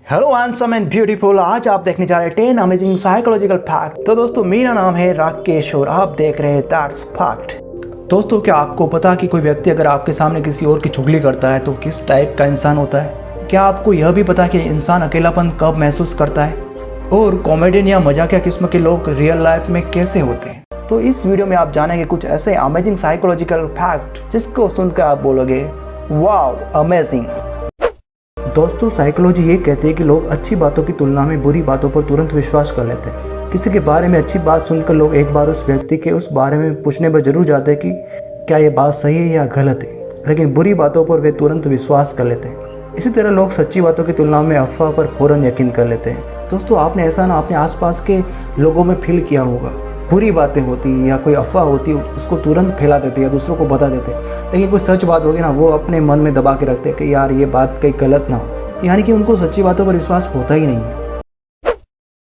Hello handsome and beautiful. आज आप देखने जा रहे हैं 10 अमेजिंग साइकोलॉजिकल फैक्ट। तो दोस्तों, मेरा नाम है राकेश और आप देख रहे हैं दैट्स फैक्ट। दोस्तों, क्या आपको पता कि कोई व्यक्ति अगर आपके सामने किसी और की चुगली करता है तो किस टाइप का इंसान होता है? क्या आपको यह भी पता कि इंसान अकेलापन कब महसूस करता है और कॉमेडियन या मजाकिया किस्म के लोग रियल लाइफ में कैसे होते हैं? तो इस वीडियो में आप जानेंगे कुछ ऐसे अमेजिंग साइकोलॉजिकल फैक्ट जिसको सुनकर आप बोलोगे वाओ अमेजिंग। दोस्तों, साइकोलॉजी ये कहती है कि लोग अच्छी बातों की तुलना में बुरी बातों पर तुरंत विश्वास कर लेते हैं। किसी के बारे में अच्छी बात सुनकर लोग एक बार उस व्यक्ति के उस बारे में पूछने पर जरूर जाते हैं कि क्या ये बात सही है या गलत है, लेकिन बुरी बातों पर वे तुरंत विश्वास कर लेते हैं। इसी तरह लोग सच्ची बातों की तुलना में अफवाह पर फौरन यकीन कर लेते हैं। दोस्तों, आपने ऐसा ना अपने आसपास के लोगों में फील किया होगा, बुरी बातें होती या कोई अफवाह होती उसको तुरंत फैला देते या दूसरों को बता देते, लेकिन कोई सच बात होगी ना वो अपने मन में दबा के रखते कि यार ये बात कहीं गलत ना हो, यानी कि उनको सच्ची बातों पर विश्वास होता ही नहीं है।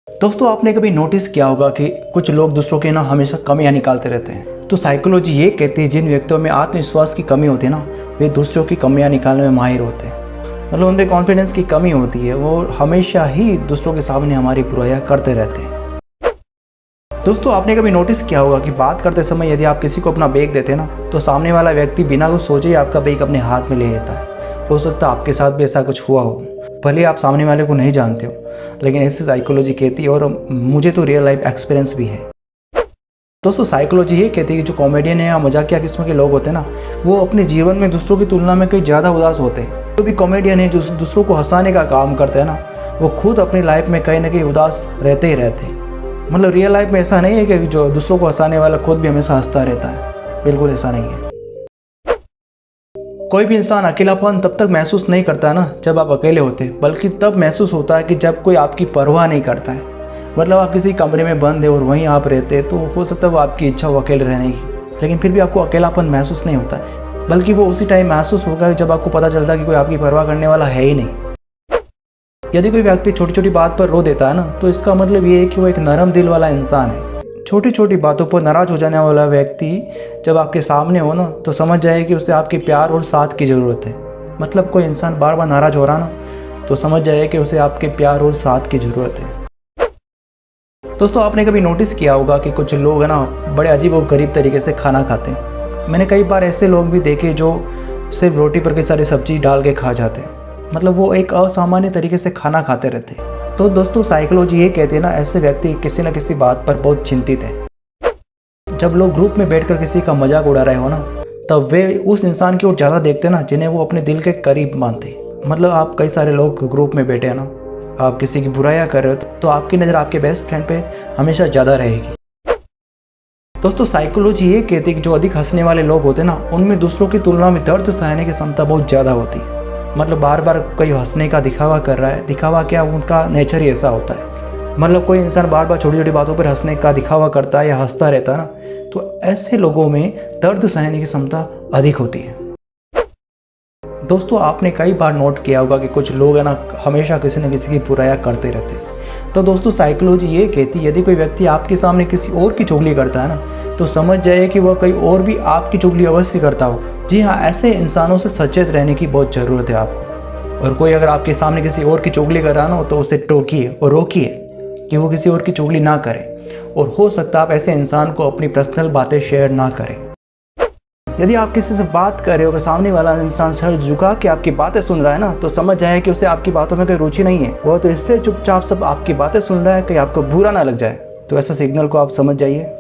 दोस्तों, आपने कभी नोटिस किया होगा कि कुछ लोग दूसरों के ना हमेशा कमियां निकालते रहते हैं। तो साइकोलॉजी ये कहती है जिन व्यक्तियों में आत्मविश्वास की कमी होती है ना, वे दूसरों की कमियां निकालने में माहिर होते हैं। मतलब उनमें कॉन्फिडेंस की कमी होती है, वो हमेशा ही दूसरों के सामने हमारी बुराइयां करते रहते हैं। दोस्तों, आपने कभी नोटिस किया होगा कि बात करते समय यदि आप किसी को अपना बैग देते हैं ना, तो सामने वाला व्यक्ति बिना कुछ सोचे ही आपका बैग अपने हाथ में ले लेता है। हो सकता है आपके साथ भी ऐसा कुछ हुआ हो, भले आप सामने वाले को नहीं जानते हो, लेकिन ऐसी साइकोलॉजी कहती है और मुझे तो रियल लाइफ एक्सपीरियंस भी है। दोस्तों, साइकोलॉजी ये कहती है कि जो कॉमेडियन है या मजाकिया किस्म के लोग होते हैं ना, वो अपने जीवन में दूसरों की तुलना में कहीं ज़्यादा उदास होते हैं। जो भी कॉमेडियन है जो दूसरों को हंसाने का काम करते हैं ना, वो खुद अपनी लाइफ में कहीं ना कहीं उदास रहते ही रहते हैं। मतलब रियल लाइफ में ऐसा नहीं है कि जो दूसरों को हंसाने वाला खुद भी हमेशा हंसता रहता है, बिल्कुल ऐसा नहीं है। कोई भी इंसान अकेलापन तब तक महसूस नहीं करता ना जब आप अकेले होते, बल्कि तब महसूस होता है कि जब कोई आपकी परवाह नहीं करता है। मतलब आप किसी कमरे में बंद है और वहीं आप रहते हैं, तो हो सकता है वो आपकी इच्छा हो अकेले रहने की, लेकिन फिर भी आपको अकेलापन महसूस नहीं होता है, बल्कि वो उसी टाइम महसूस होगा जब आपको पता चलता है कि कोई आपकी परवाह करने वाला है ही नहीं। यदि कोई व्यक्ति छोटी छोटी बात पर रो देता है ना, तो इसका मतलब ये है कि वो एक नरम दिल वाला इंसान है। छोटी छोटी बातों पर नाराज हो जाने वाला व्यक्ति जब आपके सामने हो ना, तो समझ जाए कि उसे आपके प्यार और साथ की ज़रूरत है। मतलब कोई इंसान बार बार नाराज हो रहा ना, तो समझ जाए कि उसे आपके प्यार और साथ की ज़रूरत है। दोस्तों, आपने कभी नोटिस किया होगा कि कुछ लोग है ना बड़े अजीब और गरीब तरीके से खाना खाते हैं। मैंने कई बार ऐसे लोग भी देखे जो सिर्फ रोटी पर कई सारी सब्जी डाल के खा जाते हैं। मतलब वो एक असामान्य तरीके से खाना खाते रहते हैं। तो दोस्तों, साइकोलॉजी ये कहते हैं ना, ऐसे व्यक्ति किसी न किसी बात पर बहुत चिंतित हैं। जब लोग ग्रुप में बैठकर किसी का मजाक उड़ा रहे हो ना, तब वे उस इंसान की ओर ज़्यादा देखते ना जिन्हें वो अपने दिल के करीब मानते। मतलब आप कई सारे लोग ग्रुप में बैठे हैं ना, आप किसी की बुराइयां कर रहे हो तो आपकी नज़र आपके बेस्ट फ्रेंड पे हमेशा ज़्यादा रहेगी। दोस्तों, साइकोलॉजी ये कहती है कि जो अधिक हंसने वाले लोग होते हैं ना, उनमें दूसरों की तुलना में दर्द सहने की क्षमता बहुत ज़्यादा होती है। मतलब बार बार कोई हंसने का दिखावा कर रहा है, दिखावा क्या, उनका नेचर ही ऐसा होता है। मतलब कोई इंसान बार बार छोटी छोटी बातों पर हंसने का दिखावा करता है या हंसता रहता है ना, तो ऐसे लोगों में दर्द सहने की क्षमता अधिक होती है। दोस्तों, आपने कई बार नोट किया होगा कि कुछ लोग है ना हमेशा किसी न किसी की बुराइयां करते रहते हैं। तो दोस्तों, साइकोलॉजी ये कहती है यदि कोई व्यक्ति आपके सामने किसी और की चुगली करता है ना, तो समझ जाइए कि वह कहीं और भी आपकी चुगली अवश्य करता हो। जी हाँ, ऐसे इंसानों से सचेत रहने की बहुत ज़रूरत है आपको। और कोई अगर आपके सामने किसी और की चुगली कर रहा ना, तो उसे टोकिए और रोकिए कि वो किसी और की चुगली ना करे। और हो सकता है आप ऐसे इंसान को अपनी पर्सनल बातें शेयर ना करें। यदि आप किसी से बात कर रहे हो, अगर सामने वाला इंसान सर झुका के आपकी बातें सुन रहा है ना, तो समझ जाए कि उसे आपकी बातों में कोई रुचि नहीं है। वो तो इसलिए चुपचाप सब आपकी बातें सुन रहा है कि आपको बुरा ना लग जाए। तो ऐसा सिग्नल को आप समझ जाइए।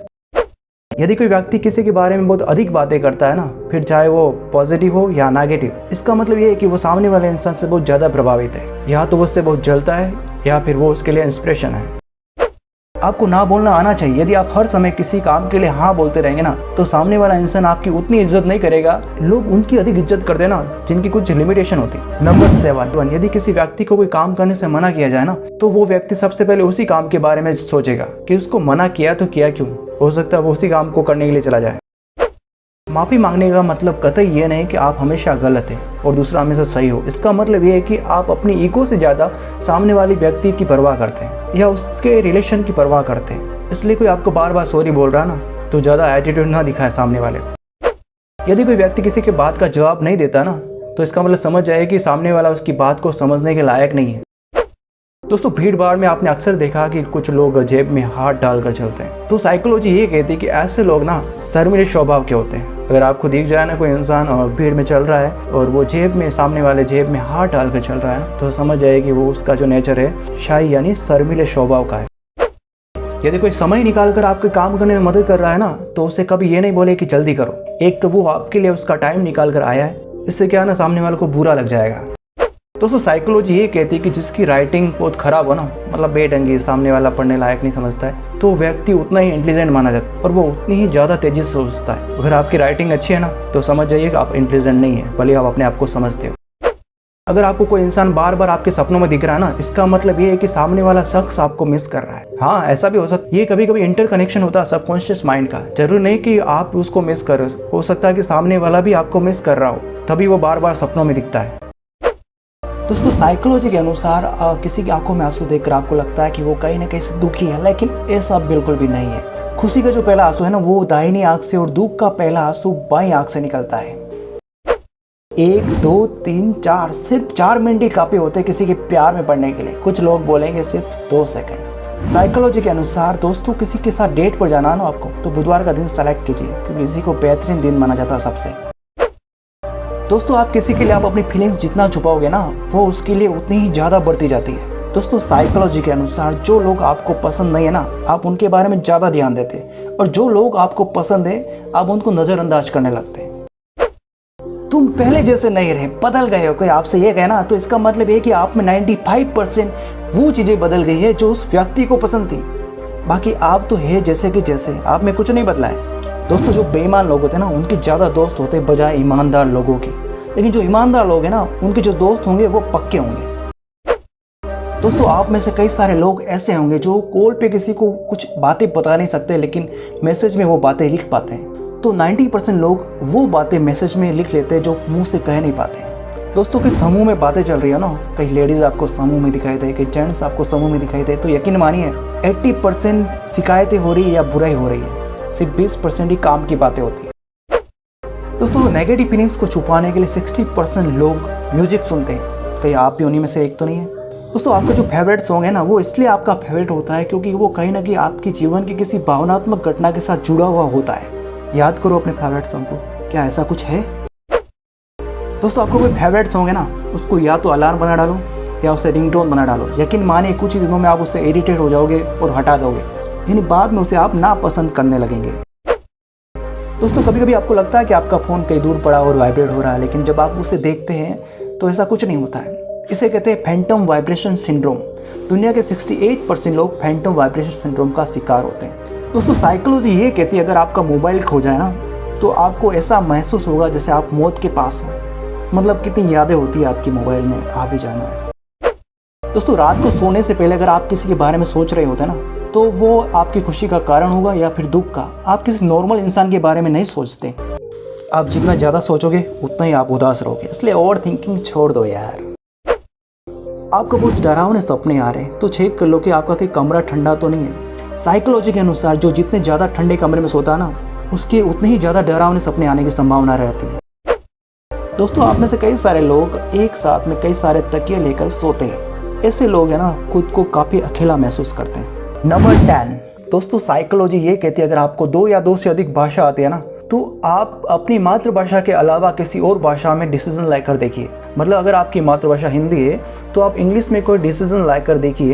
यदि कोई व्यक्ति किसी के बारे में बहुत अधिक बातें करता है ना, फिर चाहे वो पॉजिटिव हो या नेगेटिव, इसका मतलब ये है कि वो सामने वाले इंसान से बहुत ज़्यादा प्रभावित है, या तो वो उससे बहुत जलता है या फिर वो उसके लिए इंस्पिरेशन है। आपको ना बोलना आना चाहिए। यदि आप हर समय किसी काम के लिए हाँ बोलते रहेंगे ना, तो सामने वाला इंसान आपकी उतनी इज्जत नहीं करेगा। लोग उनकी अधिक इज्जत करते हैं ना जिनकी कुछ लिमिटेशन होती है। नंबर 7, यदि किसी व्यक्ति को कोई काम करने से मना किया जाए ना, तो वो व्यक्ति सबसे पहले उसी काम के बारे में सोचेगा कि उसको मना किया तो किया क्यों। हो सकता है वो उसी काम को करने के लिए चला जाए। माफ़ी मांगने का मतलब कतई ये नहीं कि आप हमेशा गलत हैं और दूसरा हमेशा सही हो। इसका मतलब ये है कि आप अपनी ईगो से ज़्यादा सामने वाले व्यक्ति की परवाह करते हैं या उसके रिलेशन की परवाह करते हैं। इसलिए कोई आपको बार बार सॉरी बोल रहा है ना, तो ज़्यादा एटीट्यूड ना दिखाए सामने वाले को। यदि कोई व्यक्ति किसी के बात का जवाब नहीं देता ना, तो इसका मतलब समझ जाए कि सामने वाला उसकी बात को समझने के लायक नहीं है। दोस्तों भीड़ भाड़ में आपने अक्सर देखा कि कुछ लोग जेब में हाथ डालकर चलते हैं। तो साइकोलॉजी ये कहती है कि ऐसे लोग ना शर्मीले स्वभाव के होते हैं। अगर आपको दिख जाए ना कोई इंसान और भीड़ में चल रहा है और वो जेब में, सामने वाले जेब में हाथ डालकर चल रहा है, तो समझ जाए कि वो उसका जो नेचर है शाही यानी शर्मीले स्वभाव का है। यदि कोई समय निकाल कर आपके काम करने में मदद कर रहा है ना, तो उसे कभी ये नहीं बोले कि जल्दी करो। एक तो वो आपके लिए उसका टाइम निकाल कर आया है, इससे क्या है ना, सामने वाले को बुरा लग जाएगा। दोस्तों साइकोलॉजी ये कहती है कि जिसकी राइटिंग बहुत खराब हो ना, मतलब बेढंगी, सामने वाला पढ़ने लायक नहीं समझता है, तो व्यक्ति उतना ही इंटेलिजेंट माना जाता है और वो उतनी ही ज़्यादा तेजी से सोचता है। अगर आपकी राइटिंग अच्छी है ना, तो समझ जाइए कि आप इंटेलिजेंट नहीं है, भले आप अपने आप को समझते हो। अगर आपको कोई इंसान बार बार आपके सपनों में दिख रहा है ना, इसका मतलब ये है कि सामने वाला शख्स आपको मिस कर रहा है। हाँ, ऐसा भी हो सकता है, ये कभी कभी इंटर कनेक्शन होता है सबकॉन्शियस माइंड का। जरूरी नहीं कि आप उसको मिस कर रहे हो सकता है कि सामने वाला भी आपको मिस कर रहा हो, तभी वो बार बार सपनों में दिखता है। दोस्तों साइकोलॉजी के अनुसार किसी की आंखों में आंसू देखकर आपको लगता है कि वो कहीं ना कहीं से दुखी है, लेकिन ऐसा बिल्कुल भी नहीं है। खुशी का जो पहला आंसू है ना, वो दाहिनी आंख से और दुख का पहला आंसू बाईं आंख से निकलता है। 1 2 3 4 सिर्फ 4 मिनट ही काफी होते हैं किसी के प्यार में पड़ने के लिए। कुछ लोग बोलेंगे सिर्फ 2 सेकंड। साइकोलॉजी के अनुसार दोस्तों किसी के साथ डेट पर जाना ना आपको, तो बुधवार का दिन सेलेक्ट कीजिए, क्योंकि इसी को बेहतरीन दिन माना जाता है सबसे। दोस्तों आप किसी के लिए आप अपनी फीलिंग्स जितना छुपाओगे ना, वो उसके लिए उतनी ही ज़्यादा बढ़ती जाती है। दोस्तों साइकोलॉजी के अनुसार जो लोग आपको पसंद नहीं है ना, आप उनके बारे में ज़्यादा ध्यान देते, और जो लोग आपको पसंद है आप उनको नज़रअंदाज करने लगते। तुम पहले जैसे नहीं रहे, बदल गए हो, कोई आपसे ये कहे ना, तो इसका मतलब ये कि आप में 95% वो चीज़ें बदल गई है जो उस व्यक्ति को पसंद थी। बाकी आप तो है जैसे कि जैसे, आप में कुछ नहीं बदला है। दोस्तों जो बेईमान लोग होते हैं ना, उनके ज़्यादा दोस्त होते हैं बजाय ईमानदार लोगों के। लेकिन जो ईमानदार लोग हैं ना, उनके जो दोस्त होंगे वो पक्के होंगे। दोस्तों आप में से कई सारे लोग ऐसे होंगे जो कॉल पे किसी को कुछ बातें बता नहीं सकते, लेकिन मैसेज में वो बातें लिख पाते हैं। तो 90% लोग वो बातें मैसेज में लिख लेते हैं जो मुंह से कह नहीं पाते। दोस्तों के समूह में बातें चल रही है ना, कई लेडीज़ आपको समूह में दिखाई दे, कई जेंट्स आपको समूह में दिखाई दे, तो यकीन मानिए 80% शिकायतें हो रही है या बुराई हो रही है, सिर्फ 20% ही काम की बातें होती है। दोस्तों नेगेटिव फीलिंग्स को छुपाने के लिए 60% लोग म्यूजिक सुनते हैं। कहीं आप भी उन्हीं में से एक तो नहीं है? दोस्तों आपका जो फेवरेट सॉन्ग है ना, वो इसलिए आपका फेवरेट होता है क्योंकि वो कहीं ना कहीं आपके जीवन की किसी भावनात्मक घटना के साथ जुड़ा हुआ होता है। याद करो अपने फेवरेट सॉन्ग को, क्या ऐसा कुछ है? दोस्तों आपको कोई फेवरेट सॉन्ग है ना, उसको या तो अलार्म बना डालो या उसे रिंगटोन बना डालो। यकीन मानिए कुछ ही दिनों में आप उससे इरिटेट हो जाओगे और हटा दोगे, यानी बाद में उसे आप नापसंद करने लगेंगे। दोस्तों कभी कभी आपको लगता है कि आपका फ़ोन कहीं दूर पड़ा और वाइब्रेट हो रहा है, लेकिन जब आप उसे देखते हैं तो ऐसा कुछ नहीं होता है। इसे कहते हैं फैंटम वाइब्रेशन सिंड्रोम। दुनिया के 68% लोग फैंटम वाइब्रेशन सिंड्रोम का शिकार होते हैं। दोस्तों साइकोलॉजी ये कहती है अगर आपका मोबाइल खो जाए ना, तो आपको ऐसा महसूस होगा जैसे आप मौत के पास हो। मतलब कितनी यादें होती है आपकी मोबाइल में, आप ही जानो है। दोस्तों रात को सोने से पहले अगर आप किसी के बारे में सोच रहे होते हैं ना, तो वो आपकी खुशी का कारण होगा या फिर दुख का। आप किसी नॉर्मल इंसान के बारे में नहीं सोचते। आप जितना ज़्यादा सोचोगे उतना ही आप उदास रहोगे, इसलिए ओवर थिंकिंग छोड़ दो यार। आपको बहुत डरावने सपने आ रहे हैं तो चेक कर लो कि आपका कहीं कमरा ठंडा तो नहीं है। साइकोलॉजी के अनुसार जो जितने ज़्यादा ठंडे कमरे में सोता है ना, उसके उतने ही ज़्यादा डरावने सपने आने की संभावना रहती है। दोस्तों आप में से कई सारे लोग एक साथ में कई सारे तकिए लेकर सोते हैं। ऐसे लोग हैं ना, खुद को काफ़ी अकेला महसूस करते हैं। नंबर 10 दोस्तों साइकोलॉजी ये कहती है अगर आपको 2 या 2 से अधिक भाषा आती है ना, तो आप अपनी मातृभाषा के अलावा किसी और भाषा में डिसीजन लेकर देखिए। मतलब अगर आपकी मातृभाषा हिंदी है तो आप इंग्लिश में कोई डिसीजन लेकर देखिए,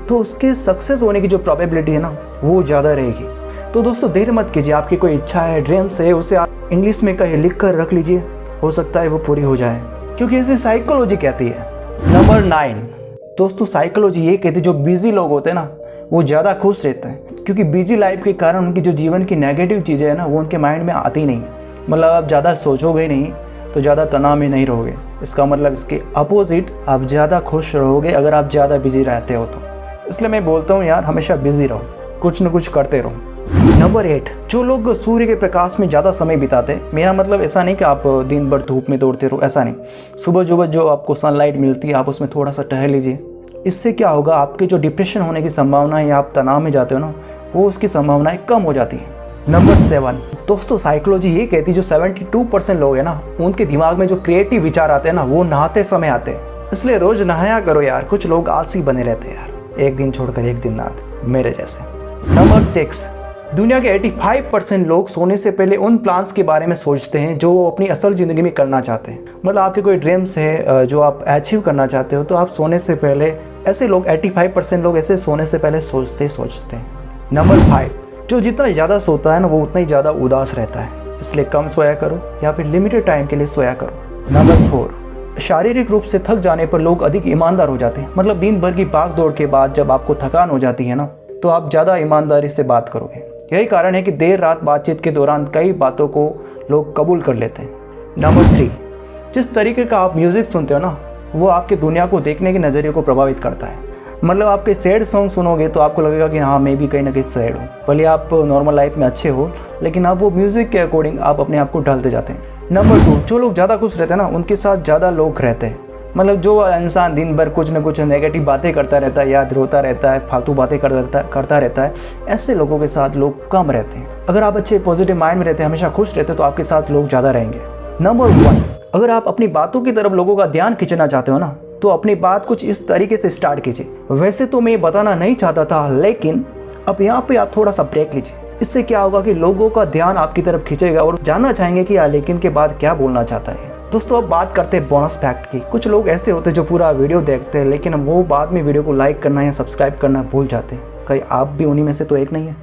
तो उसके सक्सेस होने की जो प्रोबेबिलिटी है ना, वो ज़्यादा रहेगी। तो दोस्तों देर मत कीजिए, आपकी कोई इच्छा है, ड्रीम्स है, उसे आप इंग्लिश में कहीं लिख कर रख लीजिए, हो सकता है वो पूरी हो जाए, क्योंकि इसे साइकोलॉजी कहती है। नंबर 9 दोस्तों साइकोलॉजी ये कहती है जो बिजी लोग होते हैं ना, वो ज़्यादा खुश रहते हैं, क्योंकि बिजी लाइफ के कारण उनकी जो जीवन की नेगेटिव चीज़ें हैं ना, वो उनके माइंड में आती नहीं है। मतलब आप ज़्यादा सोचोगे नहीं तो ज़्यादा तनाव में नहीं रहोगे। इसका मतलब इसके अपोजिट आप ज़्यादा खुश रहोगे अगर आप ज़्यादा बिजी रहते हो तो। इसलिए मैं बोलता हूँ यार, हमेशा बिजी रहो, कुछ न कुछ करते रहो। नंबर 8 जो लोग सूर्य के प्रकाश में ज़्यादा समय बिताते हैं। मेरा मतलब ऐसा नहीं कि आप दिन भर धूप में दौड़ते रहो, ऐसा नहीं। सुबह सुबह जो आपको सनलाइट मिलती है, आप उसमें थोड़ा सा टहल लीजिए। इससे क्या होगा, आपके जो डिप्रेशन होने की संभावना है या आप तनाव में जाते हो ना, वो उसकी संभावनाएं कम हो जाती है। नंबर 7 दोस्तों साइकोलॉजी ये कहती है जो 72% लोग हैं ना, उनके दिमाग में जो क्रिएटिव विचार आते हैं ना, वो नहाते समय आते हैं। इसलिए रोज नहाया करो यार। कुछ लोग आलसी बने रहते हैं यार, एक दिन छोड़कर एक दिन नहाते, मेरे जैसे। नंबर 6, दुनिया के 85% लोग सोने से पहले उन प्लान्स के बारे में सोचते हैं जो वो अपनी असल ज़िंदगी में करना चाहते हैं। मतलब आपके कोई ड्रीम्स है जो आप अचीव करना चाहते हो, तो आप सोने से पहले, ऐसे लोग 85% लोग ऐसे सोने से पहले सोचते हैं। नंबर 5, जो जितना ज़्यादा सोता है ना वो उतना ही ज़्यादा उदास रहता है, इसलिए कम सोया करो या फिर लिमिटेड टाइम के लिए सोया करो। नंबर 4, शारीरिक रूप से थक जाने पर लोग अधिक ईमानदार हो जाते हैं। मतलब दिन भर की भाग दौड़ के बाद जब आपको थकान हो जाती है ना, तो आप ज़्यादा ईमानदारी से बात करोगे। यही कारण है कि देर रात बातचीत के दौरान कई बातों को लोग कबूल कर लेते हैं। नंबर 3, जिस तरीके का आप म्यूज़िक सुनते हो ना, वो आपके दुनिया को देखने के नज़रिए को प्रभावित करता है। मतलब आपके सैड सॉन्ग सुनोगे तो आपको लगेगा कि हाँ मैं भी कहीं ना कहीं सैड हूँ। भले आप नॉर्मल लाइफ में अच्छे हो, लेकिन आप वो म्यूज़िक के अकॉर्डिंग आप अपने आप को ढालते जाते हैं। नंबर 2, जो लोग ज़्यादा खुश रहते हैं ना, उनके साथ ज़्यादा लोग रहते हैं। मतलब जो इंसान दिन भर कुछ ना कुछ नेगेटिव बातें करता रहता है, याद रोता रहता है, फालतू बातें करता रहता है, ऐसे लोगों के साथ लोग कम रहते हैं। अगर आप अच्छे पॉजिटिव माइंड में रहते हैं, हमेशा खुश रहते हैं, तो आपके साथ लोग ज़्यादा रहेंगे। नंबर 1, अगर आप अपनी बातों की तरफ लोगों का ध्यान खींचना चाहते हो ना, तो अपनी बात कुछ इस तरीके से स्टार्ट कीजिए। वैसे तो मैं ये बताना नहीं चाहता था, लेकिन अब यहाँ पे आप थोड़ा सा ब्रेक लीजिए। इससे क्या होगा कि लोगों का ध्यान आपकी तरफ खींचेगा और जानना चाहेंगे कि लेकिन के बाद क्या बोलना चाहता है। दोस्तों अब बात करते हैं बोनस फैक्ट की। कुछ लोग ऐसे होते हैं जो पूरा वीडियो देखते हैं, लेकिन वो बाद में वीडियो को लाइक करना या सब्सक्राइब करना भूल जाते हैं। कहीं आप भी उन्हीं में से तो एक नहीं है?